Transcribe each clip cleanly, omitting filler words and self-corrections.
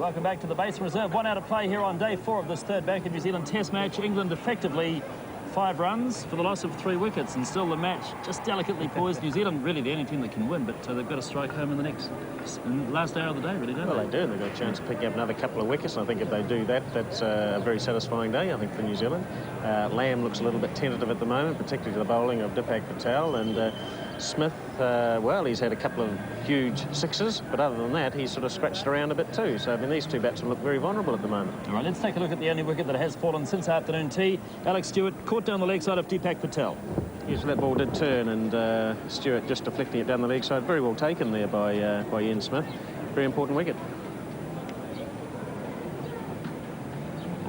Welcome back to the Basin Reserve. 1 out of play here on day 4 of this third Bank of New Zealand Test match. England effectively 5 runs for the loss of 3 wickets, and still the match just delicately poised. New Zealand really the only team that can win, but they've got to strike home in the last hour of the day, really, don't they? Well, they do. They've got a chance of picking up another couple of wickets, and I think if they do that, that's a very satisfying day, I think, for New Zealand. Lamb looks a little bit tentative at the moment, particularly to the bowling of Dipak Patel, and Smith, well, he's had a couple of huge sixes, but other than that, he's sort of scratched around a bit too. So, I mean, these two batsmen look very vulnerable at the moment. All right, let's take a look at the only wicket that has fallen since afternoon tea. Alex Stewart caught down the leg side of Dipak Patel. Yes, that ball did turn, and Stewart just deflecting it down the leg side. Very well taken there by Ian Smith. Very important wicket.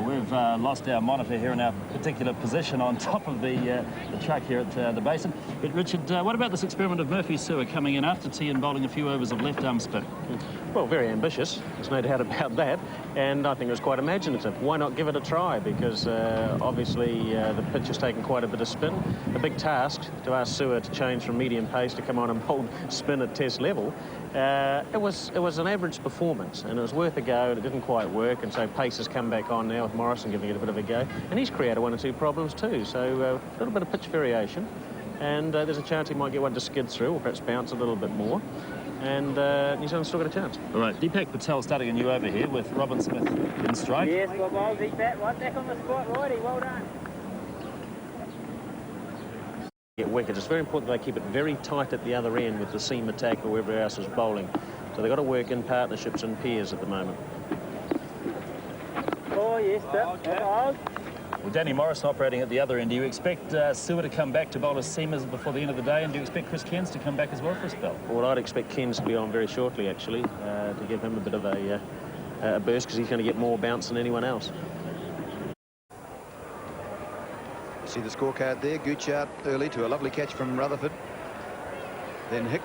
We've lost our monitor here in our particular position on top of the track here at the Basin. But Richard, what about this experiment of Murphy Sewer coming in after tea and bowling a few overs of left-arm spin? Well, very ambitious, there's no doubt about that, and I think it was quite imaginative. Why not give it a try? Because obviously the pitch has taken quite a bit of spin. A big task to ask Sewer to change from medium pace to come on and bowl spin at test level. It was an average performance, and it was worth a go, and it didn't quite work, and so pace has come back on now with Morrison giving it a bit of a go, and he's created 1 or 2 problems too, so a little bit of pitch variation, and there's a chance he might get one to skid through, or perhaps bounce a little bit more, and New Zealand's still got a chance. All right, Dipak Patel starting a new over here with Robin Smith in strike. Yes, well bowled, Dipak, right back on the spot, righty, well done. Get wickets. It's very important that they keep it very tight at the other end with the seam attack or whoever else is bowling. So they've got to work in partnerships and pairs at the moment. Oh, yes, Well, Danny Morrison operating at the other end. Do you expect Sewer to come back to bowl as seamers before the end of the day, and do you expect Chris Cairns to come back as well for a spell? Well, I'd expect Cairns to be on very shortly, actually, to give him a bit of a burst, because he's going to get more bounce than anyone else. See the scorecard there. Gooch out early to a lovely catch from Rutherford. Then Hick.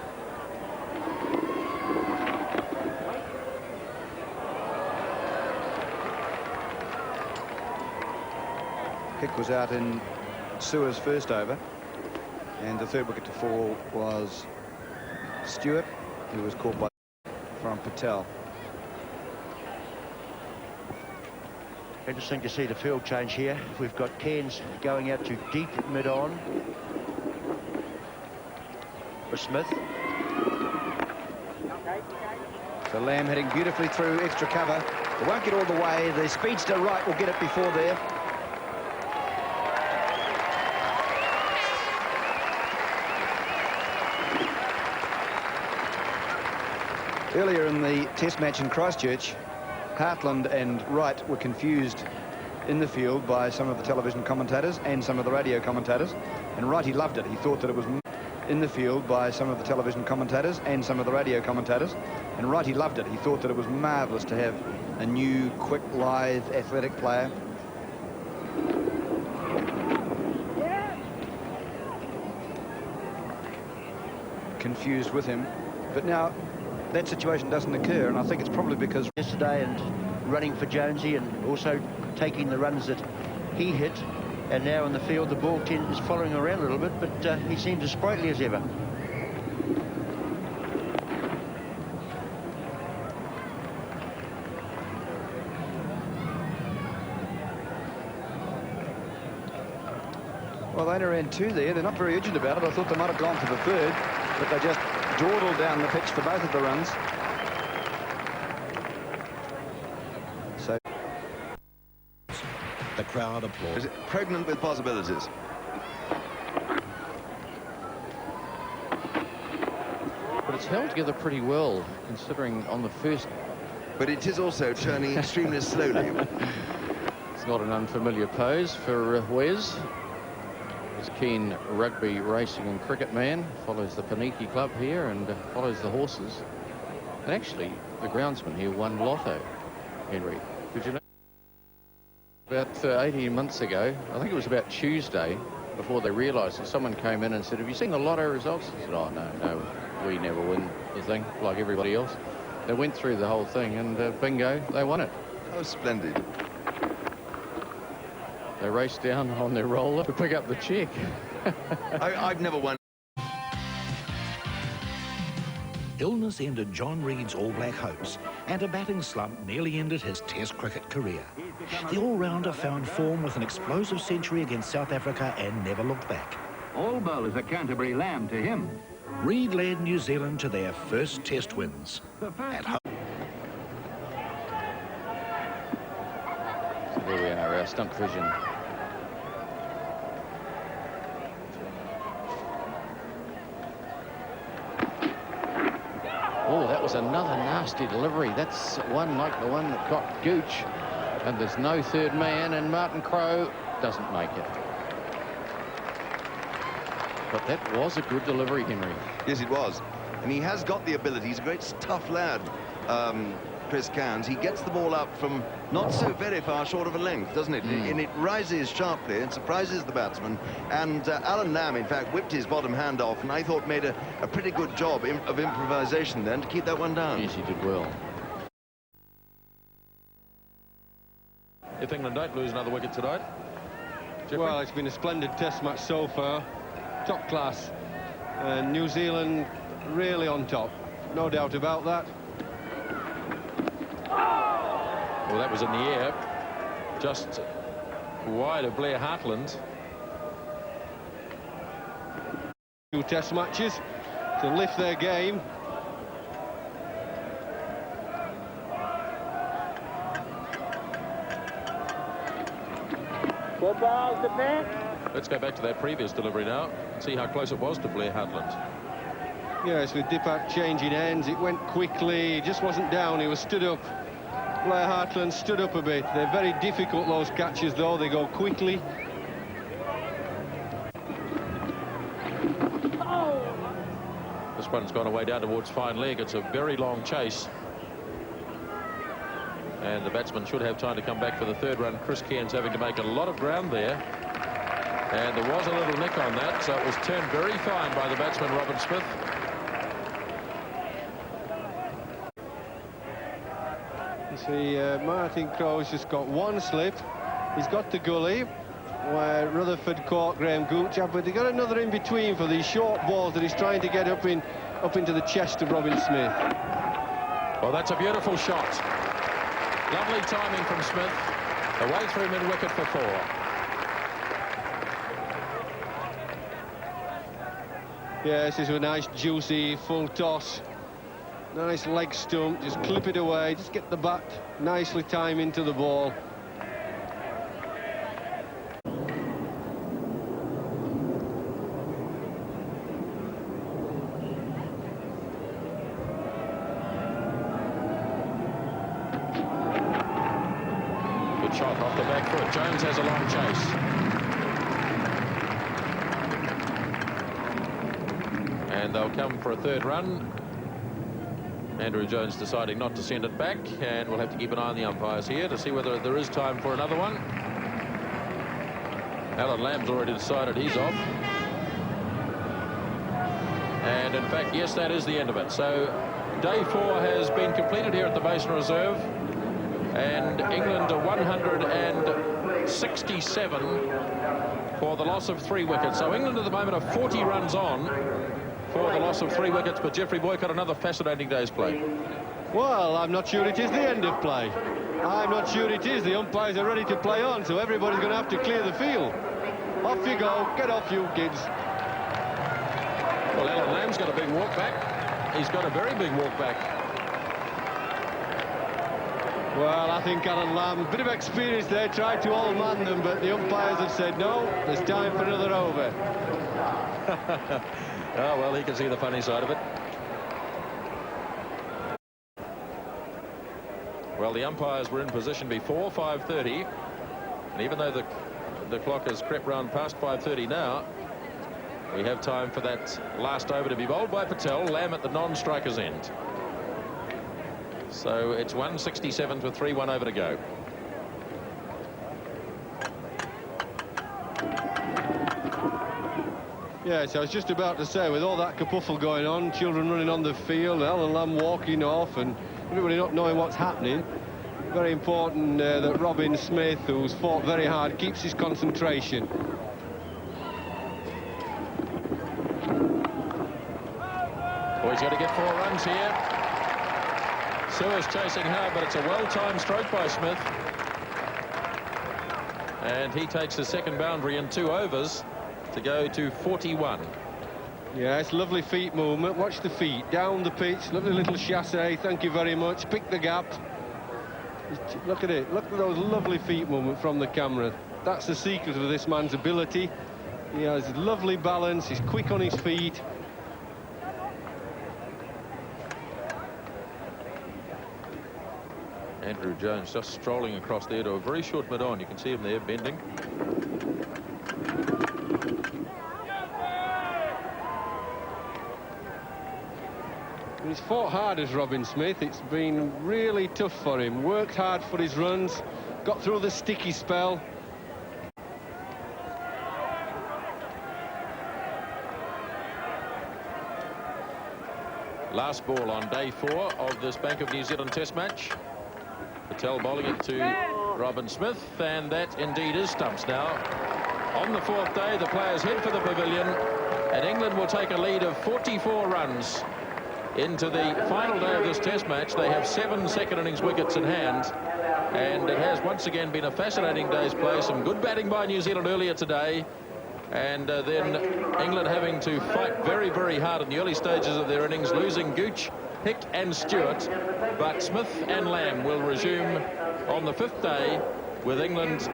Hick was out in Sewer's first over. And the third wicket to fall was Stewart, who was caught by from Patel. Interesting to see the field change here. We've got Cairns going out to deep mid-on for Smith. So Lamb heading beautifully through extra cover. They won't get all the way. The speedster right will get it before there. Earlier in the test match in Christchurch, Hartland and Wright were confused in the field by some of the television commentators and some of the radio commentators, and Wright, he loved it. He thought that it was in the field by some of the television commentators and some of the radio commentators, and Wright, he loved it. He thought that it was marvellous to have a new, quick, lithe, athletic player. Confused with him, but now that situation doesn't occur, and I think it's probably because Yesterday and running for Jonesy and also taking the runs that he hit, and now in the field the ball is following around a little bit, but he seems as sprightly as ever. Well, they only ran 2 there. They're not very urgent about it. I thought they might have gone for the third, but they just dawdled down the pitch for both of the runs. So the crowd applauds. Pregnant with possibilities. But it's held together pretty well, considering on the first. But it is also turning extremely slowly. It's not an unfamiliar pose for Wes. He's a keen rugby, racing and cricket man, follows the Paniki club here and follows the horses. And actually, the groundsman here won Lotto, Henry. Did you know? About 18 months ago, I think it was about Tuesday, before they realised, that someone came in and said, "Have you seen the Lotto results?" I said, "Oh, no, we never win the thing, like everybody else." They went through the whole thing and bingo, they won it. Oh, splendid. They raced down on their roller to pick up the cheque. I've never won. illness ended John Reid's All Black hopes, and a batting slump nearly ended his Test cricket career. The all-rounder found form with an explosive century against South Africa and never looked back. All bowlers are Canterbury lamb to him. Reid led New Zealand to their first Test wins. At home. So there we are, our stump vision. Oh, that was another nasty delivery. That's one like the one that got Gooch. And there's no third man, and Martin Crowe doesn't make it. But that was a good delivery, Henry. Yes, it was. And he has got the ability. He's a great tough lad, Chris Cairns. He gets the ball up from not so very far short of a length, doesn't it? And it rises sharply and surprises the batsman. And Alan Lamb, in fact, whipped his bottom hand off, and I thought made a pretty good job of improvisation then to keep that one down. Yes, he did well. If England don't lose another wicket tonight? Jeffrey? Well, it's been a splendid Test match so far. Top class. And New Zealand really on top. No doubt about that. Well, that was in the air. Just wide of Blair Hartland. 2 Test matches to lift their game. Good balls to bat. Let's go back to that previous delivery now and see how close it was to Blair Hartland. Yes, with Dipak changing ends, it went quickly. He just wasn't down, he was stood up. Blair Hartland stood up a bit. They're very difficult, those catches, though. They go quickly. This one's gone away down towards fine leg. It's a very long chase. And the batsman should have time to come back for the third run. Chris Cairns having to make a lot of ground there. And there was a little nick on that, so it was turned very fine by the batsman, Robin Smith. You see, Martin Crowe's just got one slip. He's got the gully, where Rutherford caught Graham Gooch up, but he got another in between for these short balls that he's trying to get up into the chest of Robin Smith. Well, that's a beautiful shot. Lovely timing from Smith. Away through mid-wicket for 4. Yes, this is a nice, juicy, full toss. Nice leg stump, just clip it away, just get the bat nicely timed into the ball. Good shot off the back foot. Jones has a long chase. And they'll come for a third run. Andrew Jones deciding not to send it back, and we'll have to keep an eye on the umpires here to see whether there is time for another one. Alan Lamb's already decided he's off. And in fact, yes, that is the end of it. So day 4 has been completed here at the Basin Reserve, and England are 167 for the loss of 3 wickets. So England at the moment are 40 runs on for the loss of 3 wickets, but Geoffrey Boycott, another fascinating day's play. Well, I'm not sure it is the end of play. I'm not sure it is. The umpires are ready to play on, so everybody's going to have to clear the field. Off you go. Get off, you kids. Well, Alan Lamb's got a big walk back. He's got a very big walk back. Well, I think Alan Lamb, a bit of experience there, tried to all-man them, but the umpires have said, no, there's time for another over. Oh, well, he can see the funny side of it. Well, the umpires were in position before 5:30, and even though the clock has crept round past 5:30 now, we have time for that last over to be bowled by Patel. Lamb at the non-striker's end. So it's 167 with 3-1 over to go. Yes, I was just about to say, with all that kerfuffle going on, children running on the field, Alan Lamb walking off, and everybody not knowing what's happening, very important that Robin Smith, who's fought very hard, keeps his concentration. He's going to get 4 runs here. Sewer's chasing hard, but it's a well-timed stroke by Smith. And he takes his second boundary in 2 overs to go to 41. Yeah, it's lovely feet movement. Watch the feet down the pitch. Lovely little chassé. Thank you very much. Pick the gap. Look at it. Look at those lovely feet movement from the camera. That's the secret of this man's ability. He has lovely balance. He's quick on his feet. Andrew Jones just strolling across there to a very short mid-on. You can see him there bending. He's fought hard as Robin Smith. It's been really tough for him. Worked hard for his runs. Got through the sticky spell. Last ball on day 4 of this Bank of New Zealand Test match. Patel bowling it to Robin Smith, and that indeed is Stumps now. On the 4th day, the players head for the pavilion, and England will take a lead of 44 runs into the final day of this Test match. They have 7 second innings wickets in hand, and it has once again been a fascinating day's play. Some good batting by New Zealand earlier today, and then England having to fight very, very hard in the early stages of their innings, losing Gooch, Hick and Stewart, but Smith and Lamb will resume on the 5th day with England.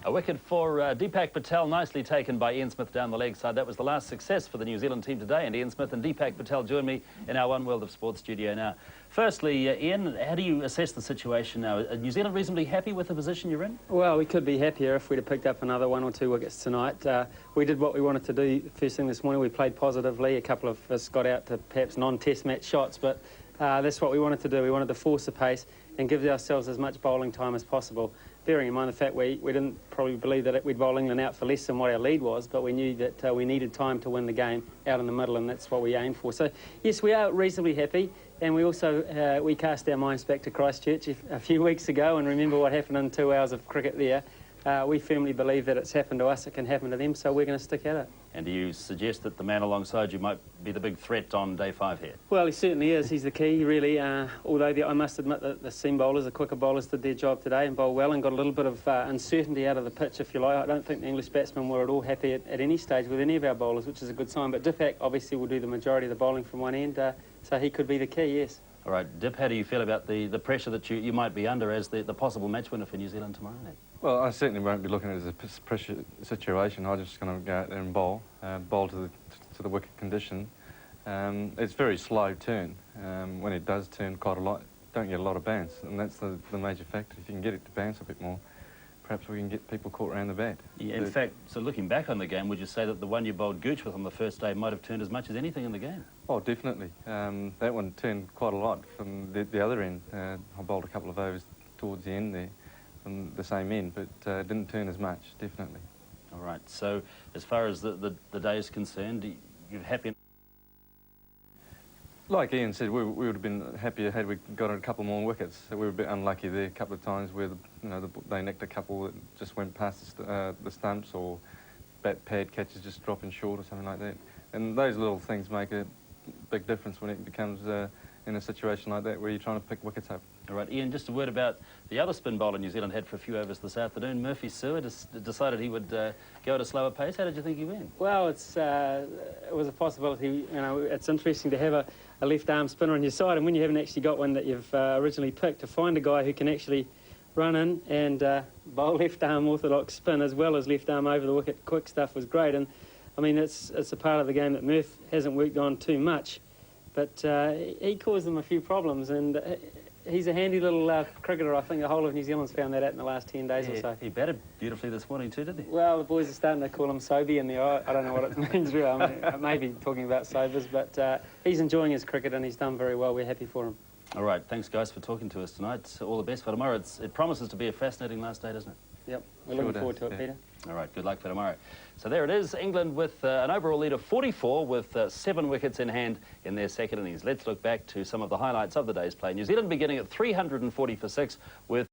A wicket for Deepak Patel, nicely taken by Ian Smith down the leg side. That was the last success for the New Zealand team today, and Ian Smith and Deepak Patel join me in our One World of Sport studio now. Firstly, Ian, how do you assess the situation now? Are New Zealand reasonably happy with the position you're in? Well, we could be happier if we'd have picked up another 1 or 2 wickets tonight. We did what we wanted to do first thing this morning. We played positively. A couple of us got out to perhaps non-test match shots, but that's what we wanted to do. We wanted to force the pace and give ourselves as much bowling time as possible. Bearing in mind the fact we didn't probably believe that we'd bowl England out for less than what our lead was, but we knew that we needed time to win the game out in the middle, and that's what we aimed for. So, yes, we are reasonably happy, and we also we cast our minds back to Christchurch a few weeks ago and remember what happened in 2 hours of cricket there. We firmly believe that it's happened to us, it can happen to them, so we're going to stick at it. And do you suggest that the man alongside you might be the big threat on day 5 here? Well, he certainly is. He's the key, really. Although I must admit that the seam bowlers, the quicker bowlers, did their job today and bowled well and got a little bit of uncertainty out of the pitch, if you like. I don't think the English batsmen were at all happy at any stage with any of our bowlers, which is a good sign. But Deepak obviously will do the majority of the bowling from one end, so he could be the key, yes. All right, Dip, how do you feel about the pressure that you might be under as the possible match winner for New Zealand tomorrow night? Well, I certainly won't be looking at it as a pressure situation. I'm just going to go out there and bowl to the wicket condition. It's very slow turn. When it does turn quite a lot, don't get a lot of bounce, and that's the major factor. If you can get it to bounce a bit more, perhaps we can get people caught around the bat. Yeah, in fact, so looking back on the game, would you say that the one you bowled Gooch with on the first day might have turned as much as anything in the game? Oh, definitely. That one turned quite a lot from the other end. I bowled a couple of overs towards the end there from the same end, but didn't turn as much, definitely. All right, so as far as the day is concerned, you're happy? Like Ian said, we would have been happier had we got a couple more wickets. We were a bit unlucky there a couple of times where they nicked a couple that just went past the stumps, or bat pad catches just dropping short or something like that. And those little things make a big difference when it becomes in a situation like that where you're trying to pick wickets up. All right, Ian, just a word about the other spin bowler New Zealand had for a few overs this afternoon. Murphy Sewer decided he would go at a slower pace. How did you think he went? Well, it was a possibility. It's interesting to have a left-arm spinner on your side, and when you haven't actually got one that you've originally picked, to find a guy who can actually run in and bowl left-arm orthodox spin as well as left-arm over-the-wicket quick stuff was great. And, I mean, it's a part of the game that Murph hasn't worked on too much, but he caused them a few problems, and he's a handy little cricketer. I think the whole of New Zealand's found that out in the last 10 days or so. He batted beautifully this morning too, didn't he? Well, the boys are starting to call him Sobey in there. I don't know what it means really. I mean, maybe talking about Sobers, but he's enjoying his cricket and he's done very well. We're happy for him. All right, thanks guys for talking to us tonight. All the best for tomorrow. It promises to be a fascinating last day, doesn't it? Yep, we're looking forward to it, Peter. All right, good luck for tomorrow. So there it is, England with an overall lead of 44 with 7 wickets in hand in their second innings. Let's look back to some of the highlights of the day's play. New Zealand beginning at 340 for 6 with